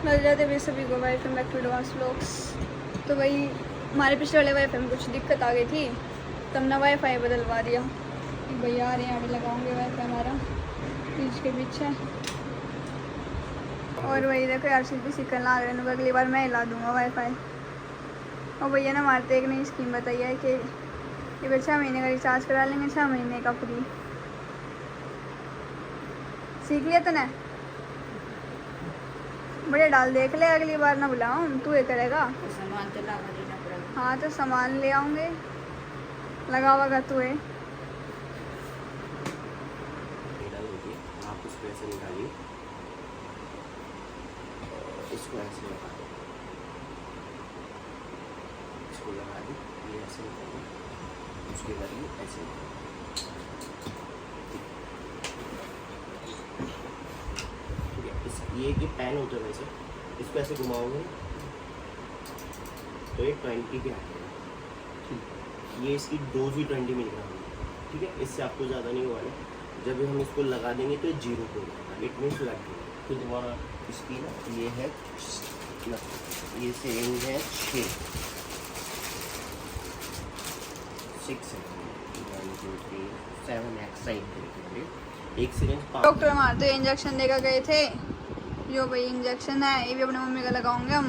मिल जाते भी सभी को welcome back to advance vlogs. तो वही हमारे पिछले वाले वाईफाई में कुछ दिक्कत आ गई थी तो हमने वाईफाई बदलवा दिया। भैया आ रहे हैं, अभी लगाओगे वाईफाई हमारा बीच के पीछे। और वही देखो यार सिर्फ सिक्कन ला रहे हैं, अगली बार मैं ही ला दूँगा वाईफाई। और भैया ने हमारे तो एक नई स्कीम बताई है कि ये बार 6 महीने का रिचार्ज करा लेंगे, 6 महीने का फ्री। सीख लिया तो ना बड़े डाल देख ले, अगली बार ना बुलाऊं, तू ये करेगा तो सामान तो लगा देना पड़ेगा। हाँ तो सामान ले आऊँगे, लगावागा तू है। आप उसको ऐसे निकालिए, इसको ऐसे लगा दो, इसको लगा दी, ये ऐसे निकालिए, उसके बाद ये ऐसे निकालिए। ये कि पैन होता है वैसे, इसको ऐसे घुमाओगे तो ये 20 के आएगा। ठीक, ये इसकी डोज भी 20 मिलीग्राम है। ठीक है, इससे आपको ज़्यादा नहीं हुआ है। जब हम इसको लगा देंगे तो 0 पे हो जाएगा, इट मीन्स लग गया। तो दोबारा इसकी ना ये है, ये सिरिंज है 6 है, 1 2 3 7 एक्साइड करेंगे। एक सिरिंज डॉक्टर हमारे तो इंजेक्शन देकर गए थे, जो भाई इंजेक्शन है ये भी अपने मम्मी का लगाओगे हम।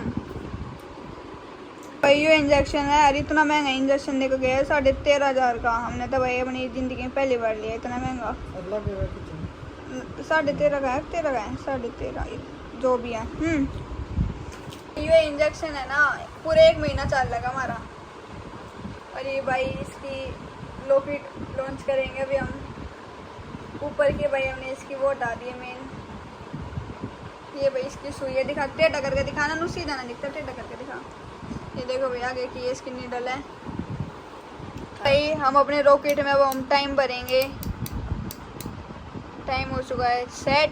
भाई ये इंजेक्शन है, अरे इतना महंगा इंजेक्शन देकर गया है, 13,500 का। हमने तो भाई अपनी ज़िंदगी में पहली बार लिया इतना महंगा। 13,500 का है, 13 का है, 13.5 जो भी है। ये इंजेक्शन है ना पूरे 1 महीना चल लगा हमारा। और ये भाई इसकी लॉकेट लॉन्च करेंगे अभी हम ऊपर के। भाई हमने इसकी वो हटा दी है मेन। ये भाई इसकी सुई है, दिखा टेढ़ा करके दिखाना, नु सीधा ना दिखता, टेढ़ा करके दिखा। ये देखो भैया आगे की ये इसकी नीडल है। भाई हम अपने रॉकेट में अब हम टाइम भरेंगे। टाइम हो चुका है सेट।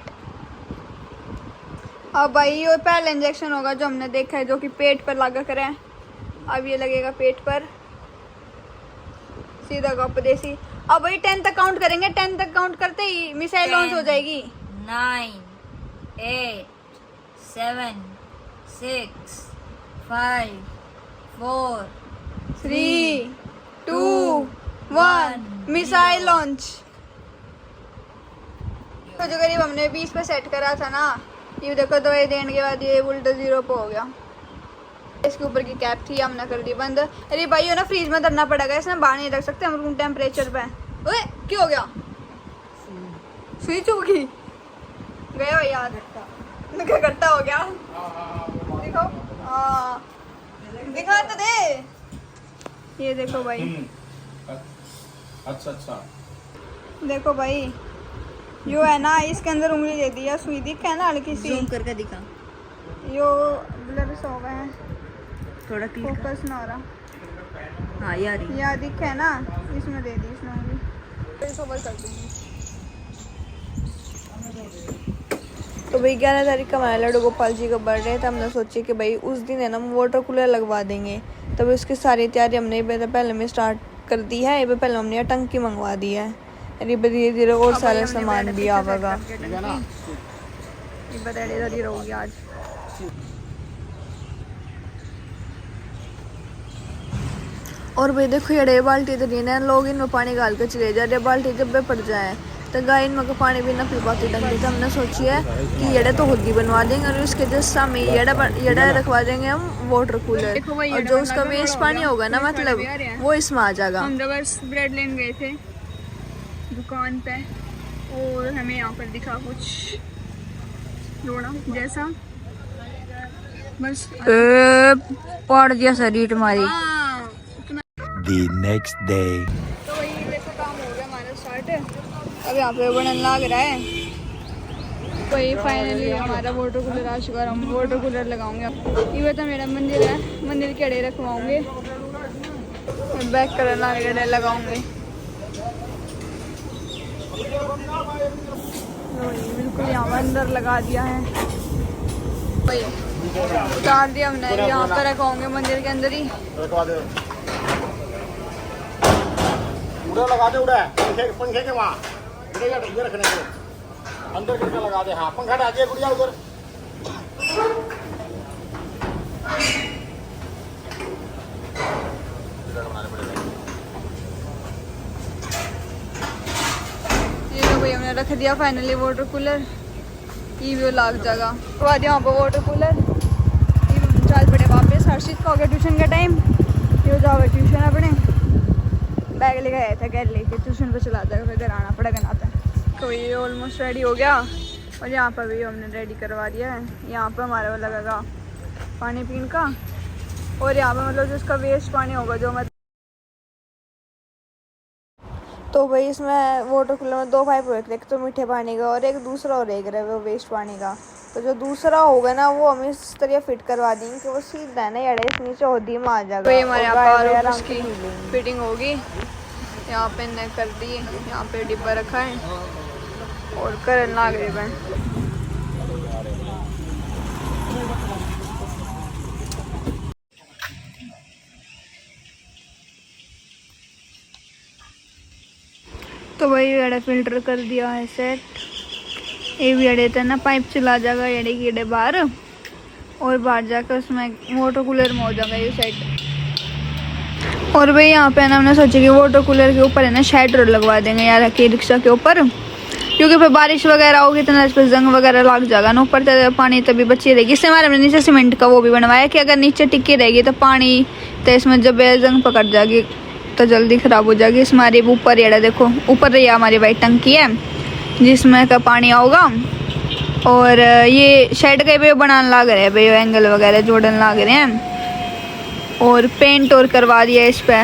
अब भाई ये पहला इंजेक्शन होगा जो हमने देखा है, जो कि पेट पर लगा कर है। अब ये लगेगा पेट पर सीधा गप देसी। अब भाई 10 तक काउंट करेंगे, 10 तक काउंट करते ही मिसाइल लॉन्च हो जाएगी। 9 8 7 6 5 4 3 2 1 मिसाइल लॉन्च। तो जो करीब हमने 20 पे सेट करा था ना, ये देखो दवाई देने के बाद ये उल्टा 0 पे हो गया। इसके ऊपर की कैप थी, हमने कर दी बंद। अरे भाई ये ना फ्रीज में धरना पड़ेगा, इसमें बाहर नहीं रख सकते हम रूम टेम्परेचर पे। ओए क्या हो गया, स्विच होगी गया भाई यार, इकट्ठा हो गया। देखो हाँ दिखा तो दे। ये देखो भाई, अच्छा देखो भाई जो है ना इसके अंदर उंगली दे दी है, सुई दिख है ना हल्की सी। जूम करके दिखा, यो ब्लर सो गए हैं, थोड़ा क्लिक फोकस ना हो रहा। हाँ यार यहाँ दिख है ना, इसमें दे दी इसने उंगली, फिर सोबर कर दूंगी। तो भाई 11 तारीख का हमारा लड्डू गोपाल जी का बर्थडे था। हमने सोची कि भाई उस दिन है ना हम वाटर कूलर लगवा देंगे। तब उसकी सारी तैयारी हमने पहले में स्टार्ट कर दी है। ये पहले हमने टंकी मंगवा दी है, अरे धीरे धीरे और सारा सामान भी आवेगा। आज और भाई देखो ये बाल्टी तो नहीं है, लोग इनमें पानी डाल के चले जाए। बाल्टी जब भी पड़ जाए तो गाय इनमें पानी भी ना पी पाती डंगी। तो हमने सोची है कि येड़ा तो खुद ही बनवा देंगे और उसके जस्ट सामने येड़ा रखवा देंगे हम वाटर कूलर। और जो उसका वेस्ट पानी होगा ना मतलब वो इसमें आ जाएगा। हम तो बस ब्रेड लेने गए थे दुकान पे और हमें यहाँ पर दिखा कुछ लोड़ा जैसा, बस पड़ दिया शरीर तुम्हारी। The next day. तो वही देखो काम हो गया हमारा स्टार्ट। अब यहाँ पे बनने लग रहा है। वही फाइनली हमारा वाटर कूलर आ चुका है, हम वाटर कूलर लगाऊंगे। ये तो मेरा मंदिर है, मंदिर के अड़े रखवाऊंगे, बैक कलर लाने लगाऊंगे। बिल्कुल यहाँ पर अंदर लगा दिया है, वही उतार दिया हमने। यहाँ पर रखवाऊंगे मंदिर के अंदर ही। उड़ा लगा दे, उड़ा पंखे के वहाँ ये रखने के अंदर करके लगा दे। हाँ पंखा डाल दिया गुड़िया उधर। रख दिया फाइनली वाटर कूलर, ये भी लाग जाएगा। तो आज यहाँ पर वाटर कूलर चल पड़े वापस। हर्षित का हो गया ट्यूशन का टाइम, ये जाओगे ट्यूशन अपने, बैग लेकर आया था घर लेके, ट्यूशन पे चला जाएगा, फिर घर आना पड़ेगा नाता। तो ये ऑलमोस्ट रेडी हो गया और यहाँ पर भी हमने रेडी करवा दिया है। यहाँ पर हमारे वो लगेगा पानी पीने का, और यहाँ पर मतलब जिसका वेस्ट पानी होगा जो मैं, तो भाई इसमें वाटर कूलर में 2 पाइप रख रहे, एक तो मीठे पानी का और एक दूसरा और एक रहे वो वेस्ट पानी का। तो जो दूसरा होगा ना वो हम इस तरह फिट करवा देंगे कि वो सीधा है ना यार इस नीचे होदी में आ जाएगा। तो ये हमारे यहाँ पर उसकी फिटिंग होगी। यहाँ पे ने कर दी, यहाँ पे डिब्बा रखा है और करन लाग रहे हैं। तो वही एडे फिल्टर कर दिया है सेट, ये भी एडे था ना पाइप चला जाएगा एडे की एडे बाहर, और बाहर जाकर उसमें वाटर कूलर में हो जाएगा ये सेट। और भाई यहाँ पे ना हमने सोचा कि वाटर कूलर के ऊपर है ना शेड लगवा देंगे यार के रिक्शा के ऊपर, क्योंकि फिर बारिश वगैरह होगी तो ना इस पर जंग वगैरह लग जाएगा ना, ऊपर तो पानी तभी बची रहेगी। इससे हमारे हमने नीचे सीमेंट का वो भी बनवाया कि अगर नीचे टिकी रहेगी तो पानी तो इसमें जब जंग पकड़ जाएगी तो जल्दी ख़राब हो जाएगी। इस हमारे ऊपर येड़ा देखो, ऊपर ये हमारी वाइट टंकी है जिसमें का पानी आओगा, और ये शेड के भी बनाने लग रहे हैं भाई, एंगल वगैरह जोड़न लग रहे हैं, और पेंट और करवा दिया इस पे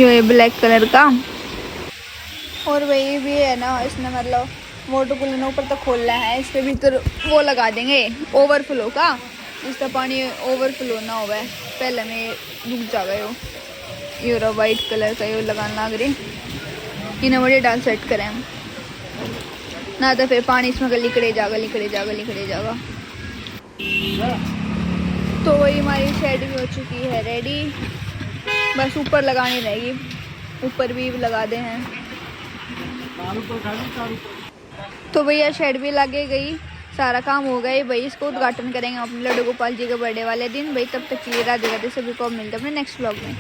ये ब्लैक कलर का। और वही भी है ना इसने मतलब वाटर कूलर ने ऊपर तक खोलना है, इस पे भीतर वो लगा देंगे ओवरफ्लो का, जिसका पानी ओवरफ्लो ना हो, पहले में रुक जाएगा। ये रहा वाइट कलर का ये लगाना लग रही, इन्हें बड़े डाल सेट करें हम ना, तो फिर पानी इसमें लिकड़े जाएगा। तो वही हमारी शेड भी हो चुकी है रेडी, बस ऊपर लगानी रहेगी, ऊपर भी लगा दे हैं। तो भैया शेड भी लगे गई, सारा काम हो गया भाई। इसको उद्घाटन करेंगे अपने लड्डू गोपाल जी के बर्थडे वाले दिन भाई। तब तक के लिए राधे राधे, सभी को मिलते हैं अपने नेक्स्ट व्लॉग में।